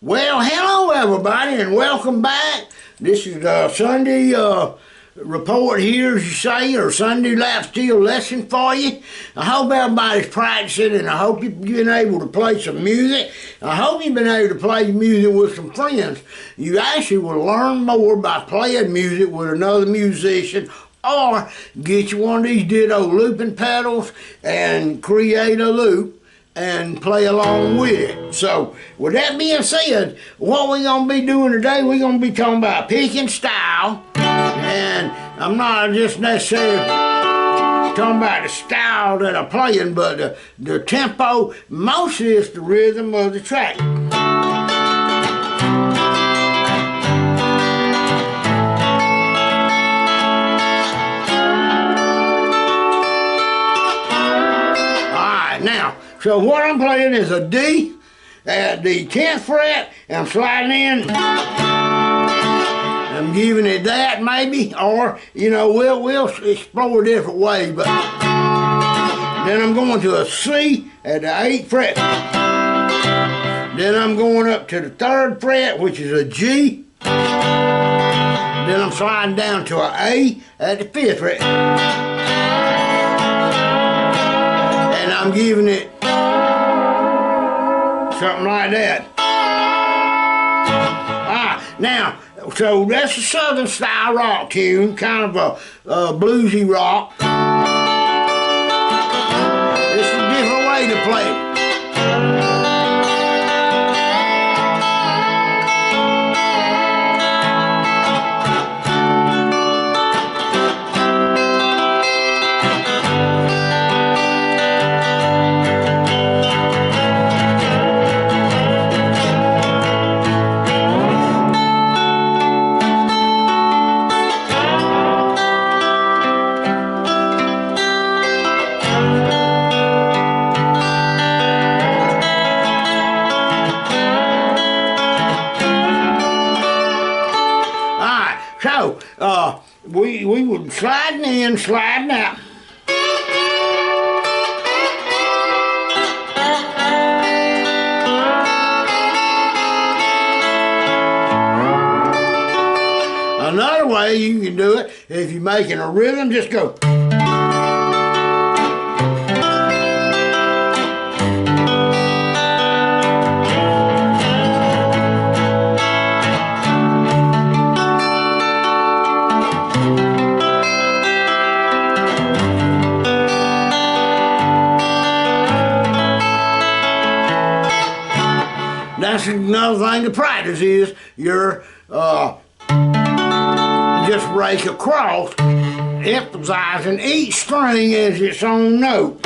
Well, hello everybody, and welcome back. This is Sunday report here, as you say, or Sunday lap steel lesson for you. I hope everybody's practicing, and I hope you've been able to play some music. I hope you've been able to play music with some friends. You actually will learn more by playing music with another musician, or get you one of these ditto looping pedals and create a loop and play along with it. So, with that being said, what we're going to be doing today, we're going to be talking about picking style. And I'm not just necessarily talking about the style that I'm playing, but the tempo. Mostly it's the rhythm of the track. Alright, now, so what I'm playing is a D at the 10th fret, and I'm sliding in. I'm giving it that maybe, or you know, we'll explore different ways. But then I'm going to a C at the 8th fret. Then I'm going up to the 3rd fret, which is a G. Then I'm sliding down to an A at the 5th fret. And I'm giving it something like that. Now, so that's a Southern style rock tune, kind of a bluesy rock. It's a different way to play it. So, we were sliding in, sliding out. Another way you can do it, if you're making a rhythm, just go. That's another thing to practice is you're just rake across, emphasizing each string as its own note.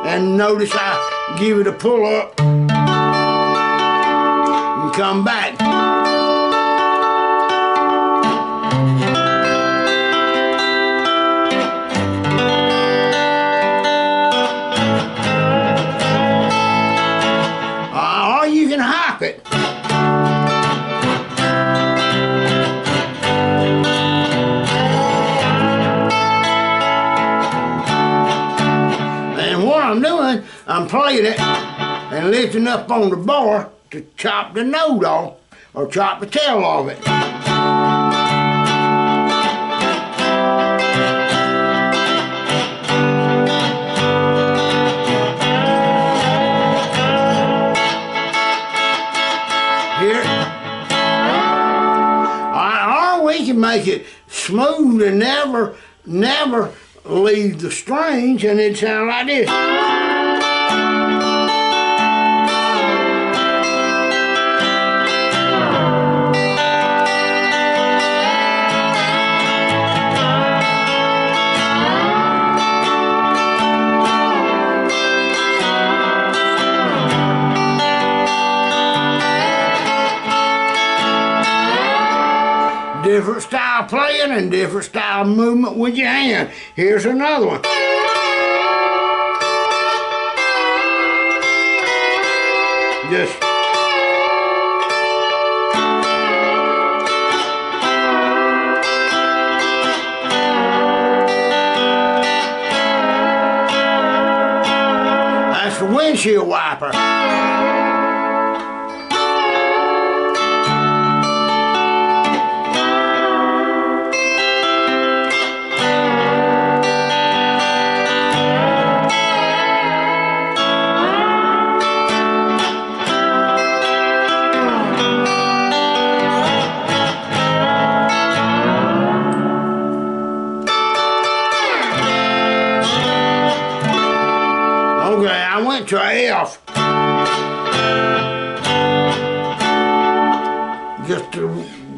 And notice I give it a pull up and come back. You can hop it. And what I'm doing, I'm playing it and lifting up on the bar to chop the note off or chop the tail off it. Or we can make it smooth and never leave the strings, and it sounds like this. Different style playing and different style movement with your hand. Here's another one. Just that's the windshield wiper.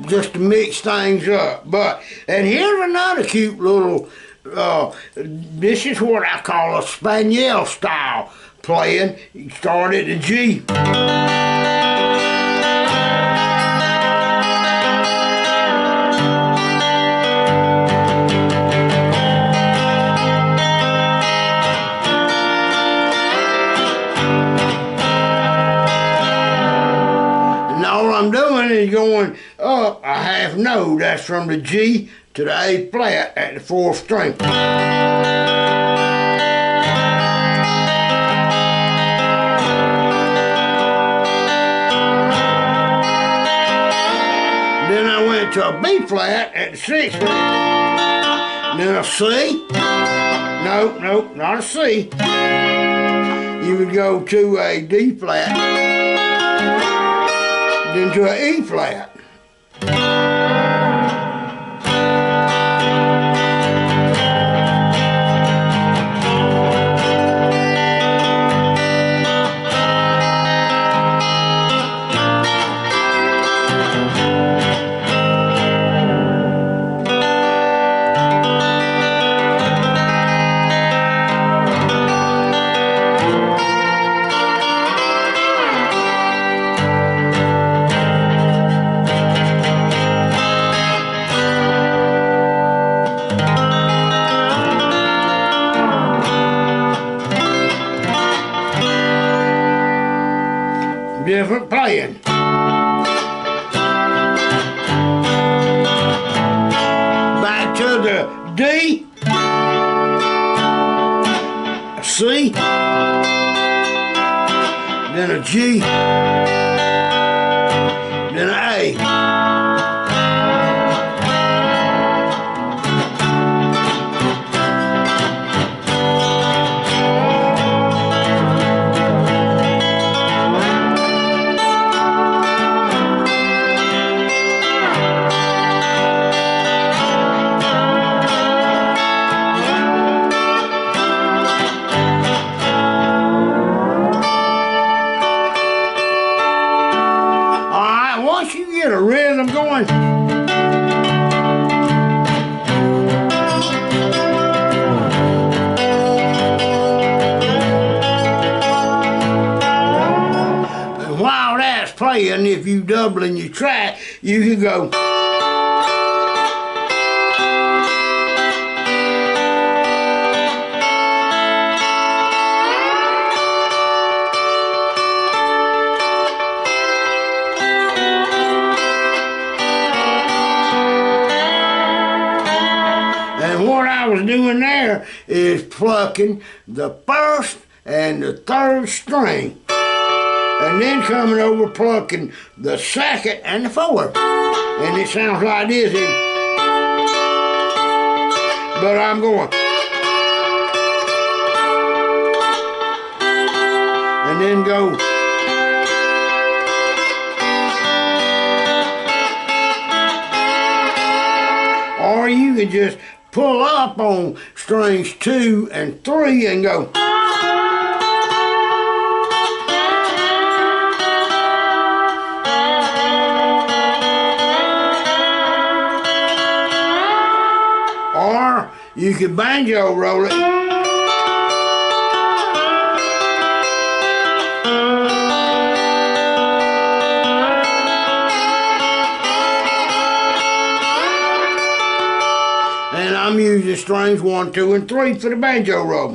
just to mix things up. And here's another cute little, this is what I call a spaniel style playing. You start at the G. I'm doing is going up a half note. That's from the G to the A flat at the 4th string. Then I went to a B flat at the 6th string. Then a C. No, not a C. You would go to a D flat. Then to an E flat. Different playing. Back to the D, a C, then a G, then an A. Once you get a rhythm going, and while that's playing, if you doubling your track, you can go. And what I was doing there is plucking the 1st and the 3rd string, and then coming over plucking the 2nd and the 4th. And it sounds like this, but I'm going. And then go. Or you could just pull up on strings 2 and 3 and go. Or you could banjo roll it. And I'm using strings 1, 2, and 3 for the banjo roll.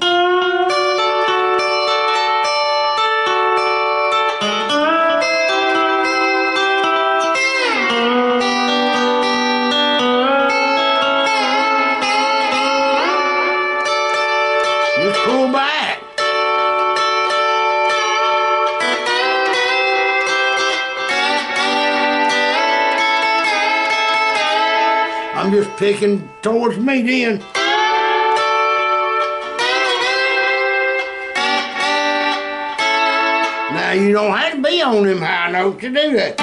Just pull back. I'm just picking towards me then. Now you don't have to be on them high notes to do that.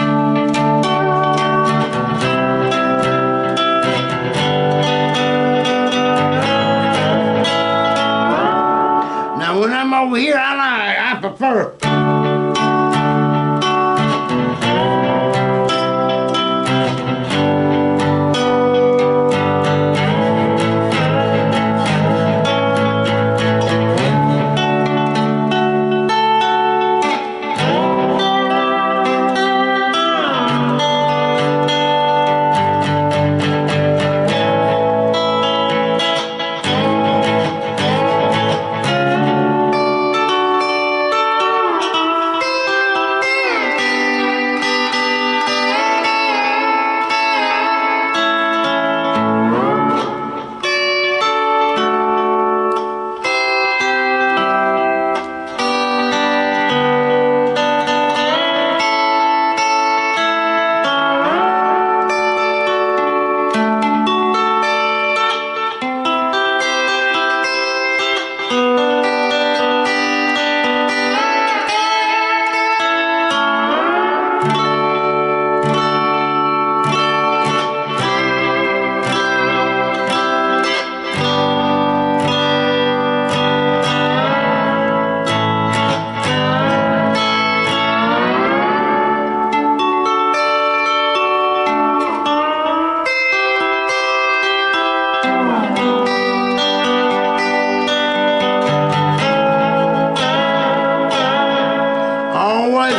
Now when I'm over here, I prefer. always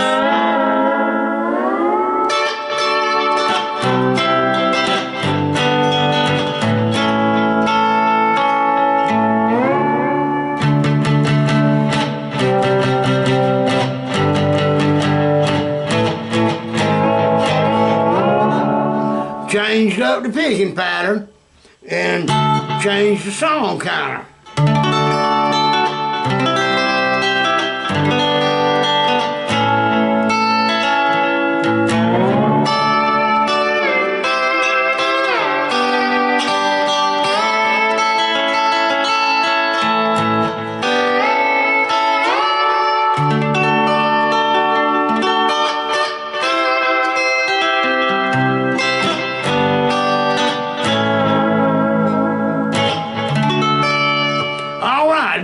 changed up the picking pattern and changed the song kinda.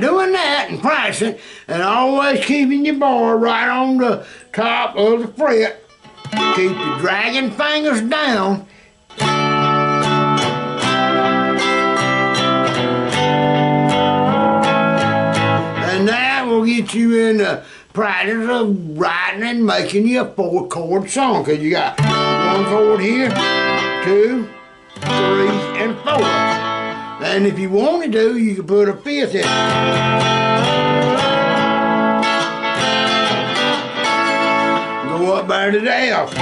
Doing that and practicing and always keeping your bar right on the top of the fret. Keep your dragging fingers down. And that will get you in the practice of writing and making you a 4-chord song. Because you got 1 chord here, 2, 3, and 4. And if you want to, you can put a 5th in. Go up there to the F.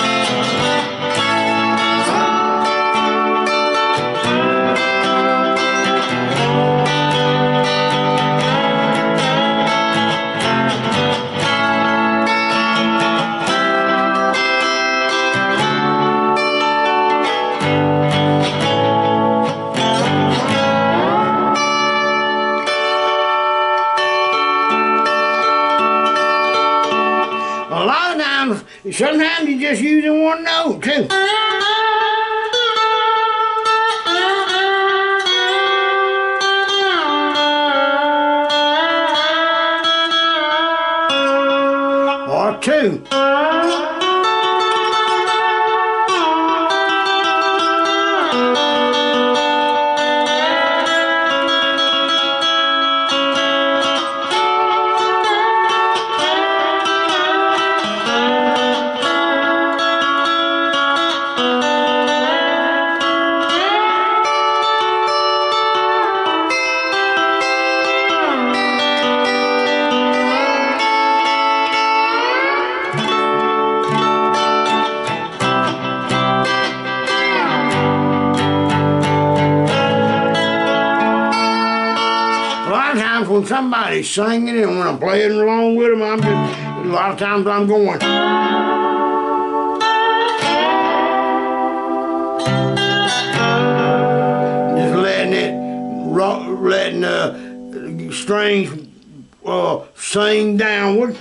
A lot of times, sometimes you're just using 1 note too. Or 2. Times when somebody's singing and when I'm playing along with them, a lot of times I'm going. Just letting the strings sing downward.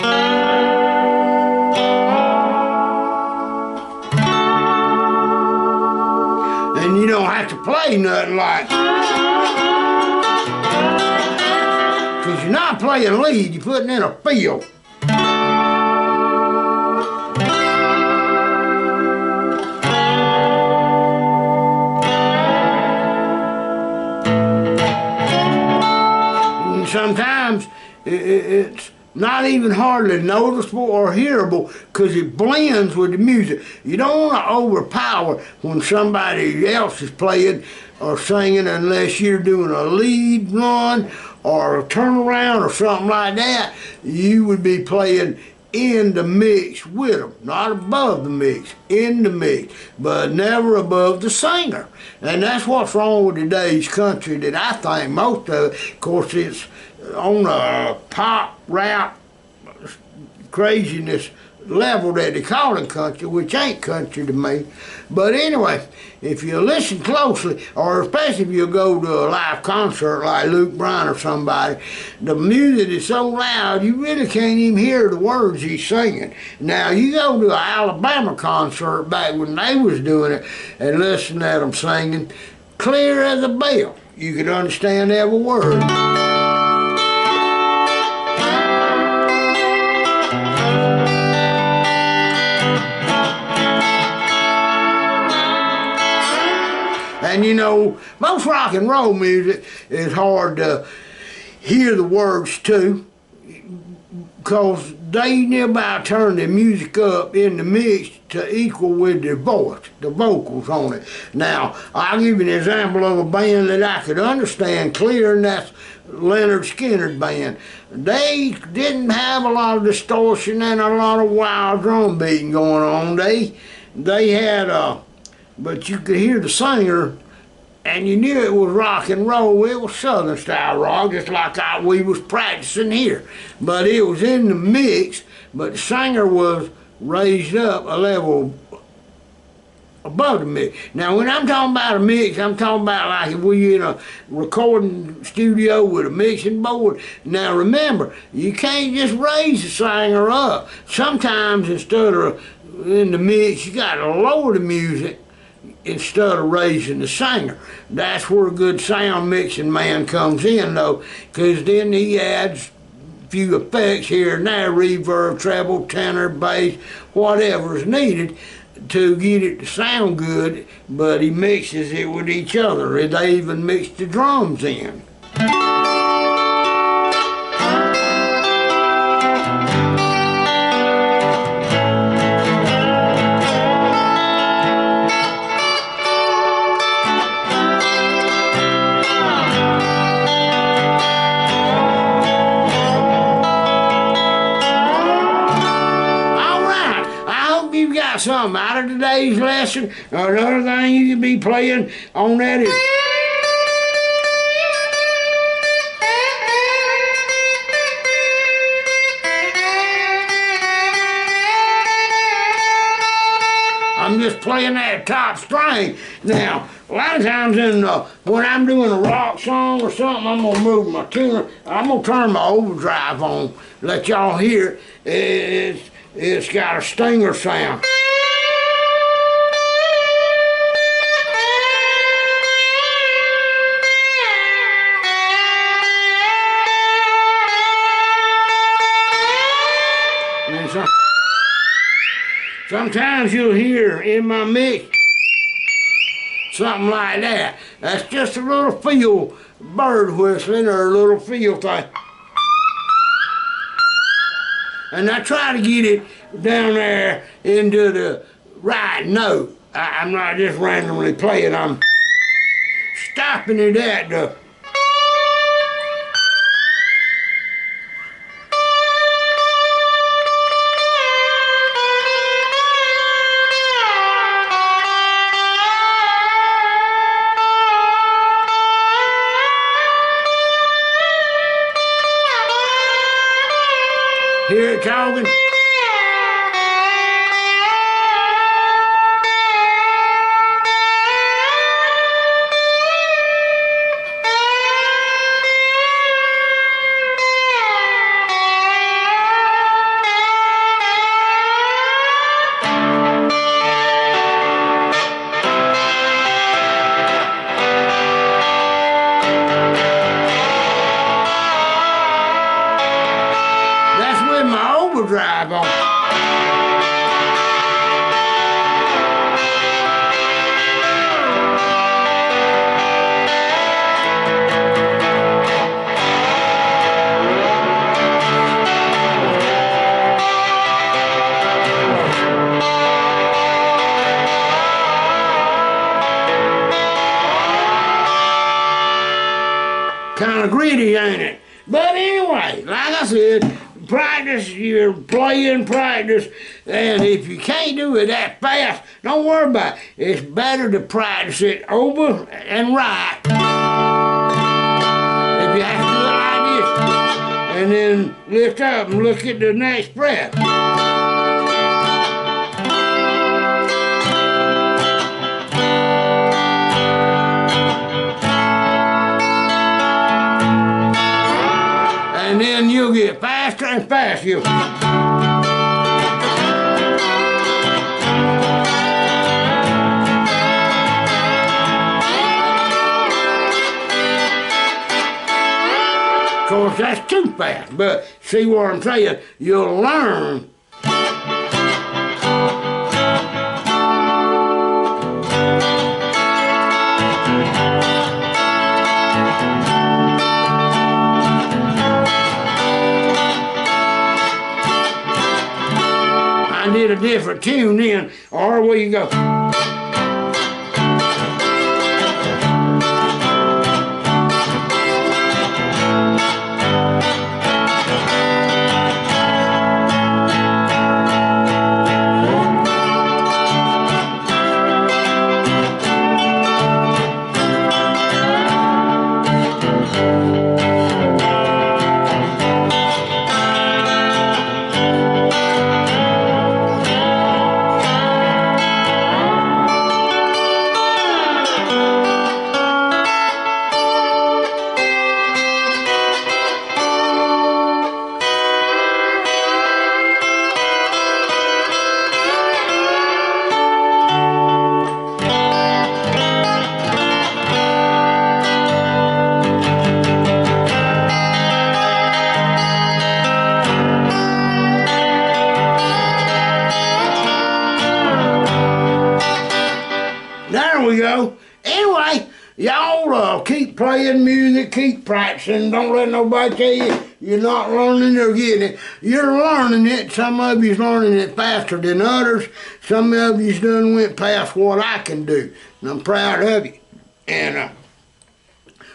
And you don't have to play nothing like. Because you're not playing lead, you're putting in a fill. And sometimes it's not even hardly noticeable or hearable because it blends with the music. You don't want to overpower when somebody else is playing or singing unless you're doing a lead run or a turnaround or something like that. You would be playing in the mix with them, not above the mix, in the mix, but never above the singer. And that's what's wrong with today's country that I think most of it, of course, it's on a pop, rap, craziness level that they call it country, which ain't country to me. But anyway, if you listen closely, or especially if you go to a live concert like Luke Bryan or somebody, the music is so loud you really can't even hear the words he's singing. Now you go to an Alabama concert back when they was doing it and listen at them singing, clear as a bell. You could understand every word. And you know, most rock and roll music is hard to hear the words to. because they never about turn the music up in the mix to equal with the voice, the vocals on it. Now, I'll give you an example of a band that I could understand clear, and that's Leonard Skinner's band. They didn't have a lot of distortion and a lot of wild drum beating going on. They had, but you could hear the singer, and you knew it was rock and roll. It was Southern style rock, just like we was practicing here. But it was in the mix, but the singer was raised up a level above the mix. Now, when I'm talking about a mix, I'm talking about like if we in a recording studio with a mixing board. Now, remember, you can't just raise the singer up. Sometimes instead of in the mix, you got to lower the music instead of raising the singer. That's where a good sound mixing man comes in, though, because then he adds a few effects here and there, reverb, treble, tenor, bass, whatever is needed to get it to sound good, but he mixes it with each other. They even mix the drums in. You got something out of today's lesson. Another thing you can be playing on that is I'm just playing that top string. Now, a lot of times when I'm doing a rock song or something, I'm gonna move my tuner. I'm gonna turn my overdrive on, let y'all hear it. It's got a stinger sound. And sometimes you'll hear in my mix something like that. That's just a little feel bird whistling or a little feel thing. And I try to get it down there into the right note. I'm not just randomly playing, I'm stopping it at the hear it talking? Drive on. Kind of gritty, ain't it? But anyway, like I said, practice, you're playing practice, and if you can't do it that fast, don't worry about it. It's better to practice it over and right. If you have to do it like this, and then lift up and look at the next breath. And then you'll get faster and faster. Of course, that's too fast, but see what I'm saying? You'll learn. I did a different tune then. Or where you go? There we go. Anyway, y'all keep playing music, keep practicing. Don't let nobody tell you you're not learning or getting it. You're learning it. Some of you's learning it faster than others. Some of you's done went past what I can do. And I'm proud of you. And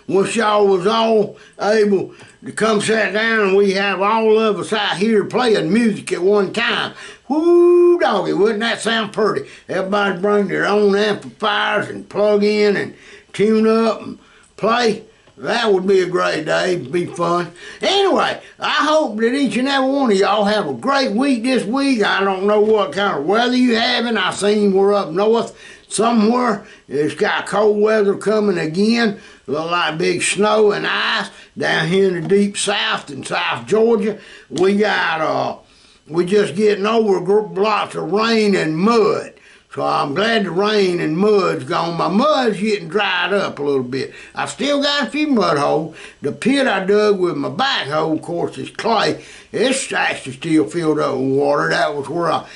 wish y'all was all able to come sit down and we have all of us out here playing music at one time. Whoo, doggy, wouldn't that sound pretty? Everybody bring their own amplifiers and plug in and tune up and play. That would be a great day. It'd be fun. Anyway, I hope that each and every one of y'all have a great week this week. I don't know what kind of weather you having. I seen we're up north somewhere. It's got cold weather coming again. Look like big snow and ice down here in the deep south in South Georgia. We got we just getting over lots of rain and mud. So I'm glad the rain and mud's gone. My mud's getting dried up a little bit. I still got a few mud holes. The pit I dug with my backhoe, of course, is clay. It's actually still filled up with water. That was where I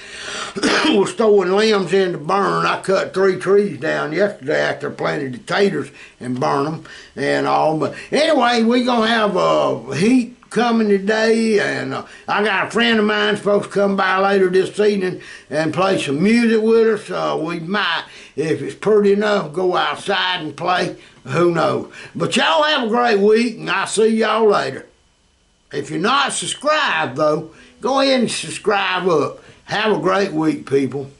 was throwing limbs in to burn. I cut 3 trees down yesterday after I planted the taters and burned them and all. But anyway, we're going to have heat coming today, and I got a friend of mine supposed to come by later this evening and play some music with us. We might, if it's pretty enough, go outside and play. Who knows? But y'all have a great week, and I'll see y'all later. If you're not subscribed, though, go ahead and subscribe up. Have a great week, people.